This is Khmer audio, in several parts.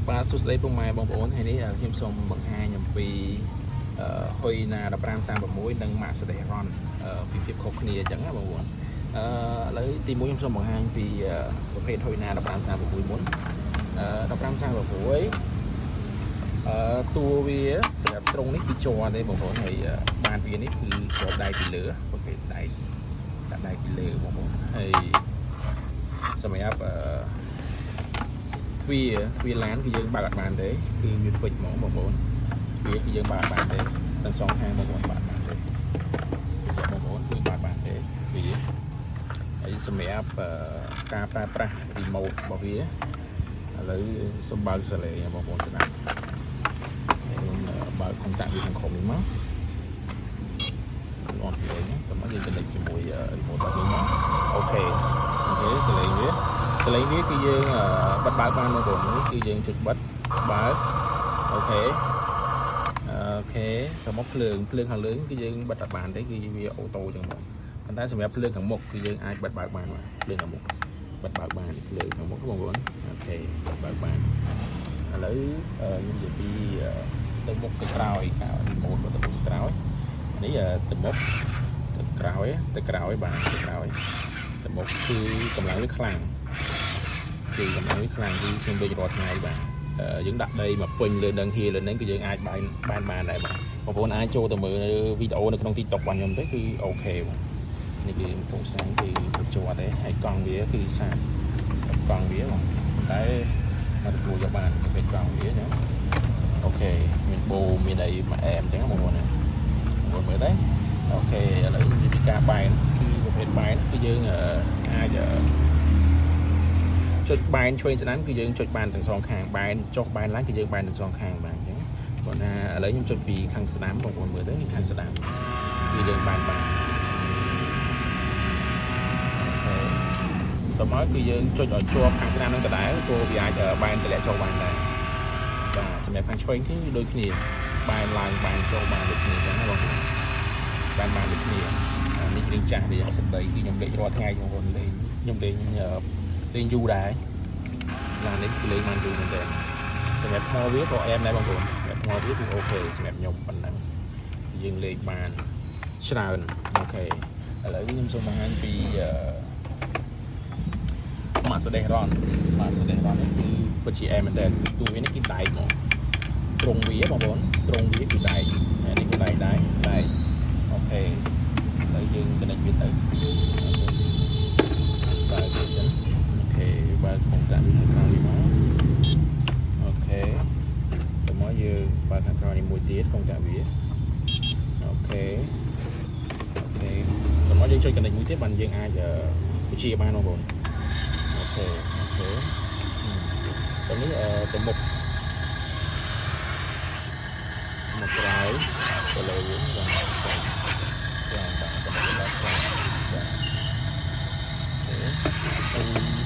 បាទសួស្តីពុកម៉ែបងប្អូនថ្ងៃនេះខ្ញុំសូមបង្ហាញអំពីហុយណា1536និងម៉ាកសេដេរ៉ុនពីភាពខុសគ្នាអញ្ចឹងណាបងប្អូនឥឡូវទី1ខ្ញុំសូមបង្ហាញពីប្រភេទហុយណា1536មុន1536តួវាសម្រាប់ត្រង់នេះគឺជាប់ទេបងប្អូនហើយបានវានេះគឺស្របដៃពីលើប្រភេទដៃដាក់ដៃពីលើបងប្អូនហើយសម្រាប់ទ្វាឡានគឺយើងបើកអត់បានទេគឺវា fix ហ្មងបងប្អូនវាគឺយើងបើកបានទេទាំងសងខាងបងប្អូនបើកបានទេបងប្អូនគឺបើកបានទេវាហើយសម្រាប់ការប្រើប្រាស់ remote របស់វាឥឡូវសូមបើកសលេងបងប្អូនស្ដាប់ខ្ញុំបើក contact វាខាងក្រោមនេះមកអត់សលេងតែមកយើង connect ជាមួយ remote របស់យើងមកអូខេសលេងវាគឺយើងបិទបើកបានបងប្អូននេះគឺយើងចុចបិទបើកអូខេទៅមកភ្លើងខាងលើគឺយើងបិទអត់បានទេគឺវាអូតូចឹងបងប៉ុន្តែសម្រាប់ភ្លើងខាងមុខគឺយើងអាចបិទបើកបានភ្លើងខាងមុខបិទបើកបានភ្លើងខាងមុខបងប្អូនអូខេបិទបើកបានឥឡូវខ្ញុំនិយាយពីទៅមុខទៅក្រោយការ remote ទៅមុខក្រោយនេះទៅមុខទៅក្រោយបាទទៅក្រោយទៅមុខគឺកម្លាំងវាខ្លាំងគឺកម្លាំងវាខ្លាំងគឺខ្ញុំដូចរាល់ថ្ងៃបាទយើងដាក់ដីមកពេញលើនឹងហៀលើនឹងគឺយើងអាចបានដែរបាទបងប្អូនអាចចូលទៅមើលវីដេអូនៅក្នុង TikTok របស់ខ្ញុំទៅគឺអូខេបាទនេះគឺពូសាំងគឺជាប់ទេហើយកង់វាគឺសាកកង់វាបាទប៉ុន្តែមកទទួលយកបានប្រភេទកង់វាណាអូខេមានបូមានអីមកអែមអញ្ចឹងបងប្អូនណាបងប្អូនមើលដែរអូខេឥឡូវនិយាយពីការបែនគឺប្រភេទបែនគឺយើងអាចចុចបែនឆ្វេងស្ដាំគឺយើងចុចបានទាំងសងខាងបែនចុះបែនឡើងគឺយើងបែនទាំងសងខាងបាទអញ្ចឹងគាត់ថាឥឡូវខ្ញុំចុចពីខាងស្ដាំបងប្អូនមើលទៅខាងស្ដាំគឺយើងបែនតមកគឺយើងចុចឲ្យជាប់ខាងស្ដាំនឹងដដែលព្រោះវាអាចបែនតម្លាក់ចុះបានដែរបាទសម្រាប់ខាងឆ្វេងគឺដូចគ្នាបែនឡើងបែនចុះបានដូចគ្នាអញ្ចឹងណាបងប្អូនបានដូចគ្នានេះគ្រឿងចាស់នេះសិដីគឺខ្ញុំលេងរាល់ថ្ងៃបងប្អូនលេងខ្ញុំលេងយូរដែរឡាននេះគឺលេងបានយូរមែនទេសម្រាប់ថ្មវាក៏អែមដែរបងប្អូនសម្រាប់ថ្មវាគឺអូខេសម្រាប់ខ្ញុំប៉ុណ្ណឹងយើងលេងបានច្រើនអូខេឥឡូវខ្ញុំសូមបង្ហាញពីម៉ាកសេដេរ៉ុននេះគឺពិតជាអែមមែនទេទូវានេះគឺដែកហ្មងត្រង់វាបងប្អូនត្រង់វាគឺដែកនេះគឺដែកអូខេឥឡូវយើង connect វាទៅបាទវាសិនអូខេបើកក្នុងតាមខាងក្រោយនេះមកអូខេទៅមកយើងបើកខាងក្រោយនេះមួយទៀតក្នុងតាមវាអូខេទៅមកយើងចុច connect មួយទៀតបានយើងអាចបញ្ជាបានបងប្អូនអូខេតនេះទៅមុខក្រោយទៅលើវិញបាទ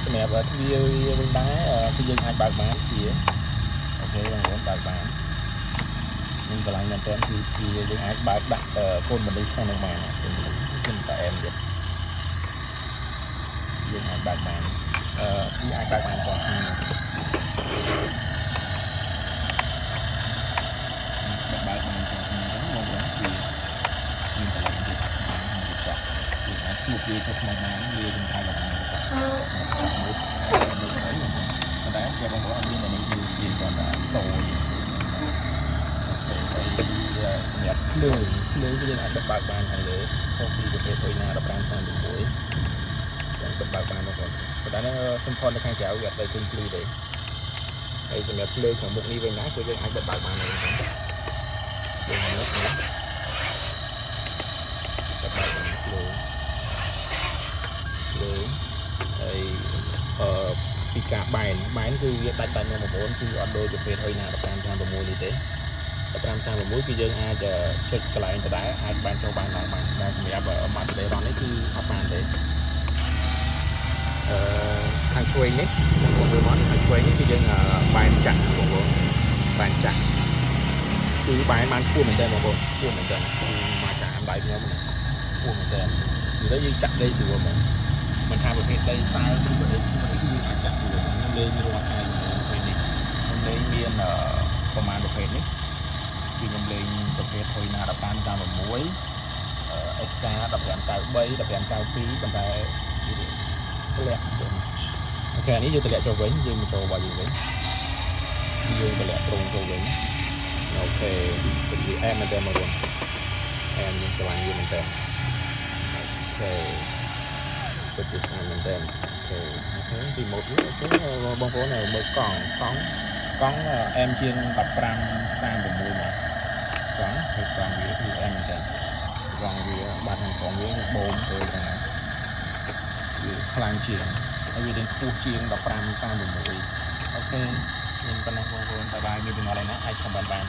សម្រាប់ទ្វារវិញដែរគឺយើងអាចបើកបានវាអូខេបងប្អូនបើកបានខ្ញុំឆ្លាញ់មែនតើគឺយើងអាចបើកដាក់កូនមនុស្សក្នុងនោះបានខ្ញុំតែអែមទៀតយើងអាចបើកបានគឺអាចបើកបានផងបើកបានផងហ្នឹងបងប្អូនគឺមានតម្លៃទៀតចុះយើងអាចស្មុកវាចុះក្នុងបានវាយើងថៃបានតែជាបងប្អូនមាននេះគឺគាត់ថាសូនសម្រាប់ភ្លើងគឺយើងអាចបិទបើកបានខាងលើខុសពីប្រភេទហុយណា1536យើងបិទបើកបានបងប្អូនប៉ុន្តែខ្ញុំថតនៅខាងក្រៅវាអត់ទៅឃើញភ្លឺទេហើយសម្រាប់ភ្លើងខាងមុខនេះវិញណាគឺយើងអាចបិទបើកបានដែរបងប្អូនយើងនេះបិទបើកបានភ្លើងហើយពីការបែនគឺវាដាច់មកបងប្អូនគឺអត់ដូចប្រភេទហុយណា1536នេះទេ1536គឺយើងអាចចុចកន្លែងដដែលអាចបែនចូលបានឡើងបានតែសម្រាប់ម៉ាកសេដេរ៉ុននេះគឺអត់បានទេខាងឆ្វេងនេះបងប្អូនមើលមកខាងឆ្វេងនេះគឺយើងបែនចាក់បងប្អូនបែនចាក់គឺបែនបានខ្ពស់មែនតើបងប្អូនខ្ពស់មែនតើគឺមកចាក់ដៃខ្ញុំខ្ពស់មែនតើនិយាយយើងចាក់ដីស្រួលហ្មងមិនថាប្រភេទដីសើឬប្រភេទស៊ីគឺយើងអាចចាក់ស្រួលខ្ញុំលេងរាល់ថ្ងៃពេលនេះខ្ញុំ លេងមានប្រមាណប្រភេទនេះគឺខ្ញុំលេងប្រភេទហុយណា1536 SK 1593 1592ប៉ុន្តែធ្លាក់អូខេនេះយើងធ្លាក់ចូលវិញយើងមកចូលរបស់យើងវិញយើងធ្លាក់ត្រង់ចូលវិញអូខេទៅវាអែមមែនតើមករួមអែមយើងឆ្លាញ់យើងមែនតើអូខេពិតជាស្អាតមែនតើអូខេពីម៉ូតនេះអូខេបងប្អូនមើលកង់អែមជាង1536មកកង់ហើយកង់វាគឺអែមមែនតើកង់វាបាត់ខាងកង់វាបូមទៅខាងណាវាខ្លាំងជាងហើយវានឹងខ្ពស់ជាង1536អូខេមានប៉ុណ្ណេះបងប្អូនបាយមានទាំងអស់ហើយណាអាចខមមិនបាន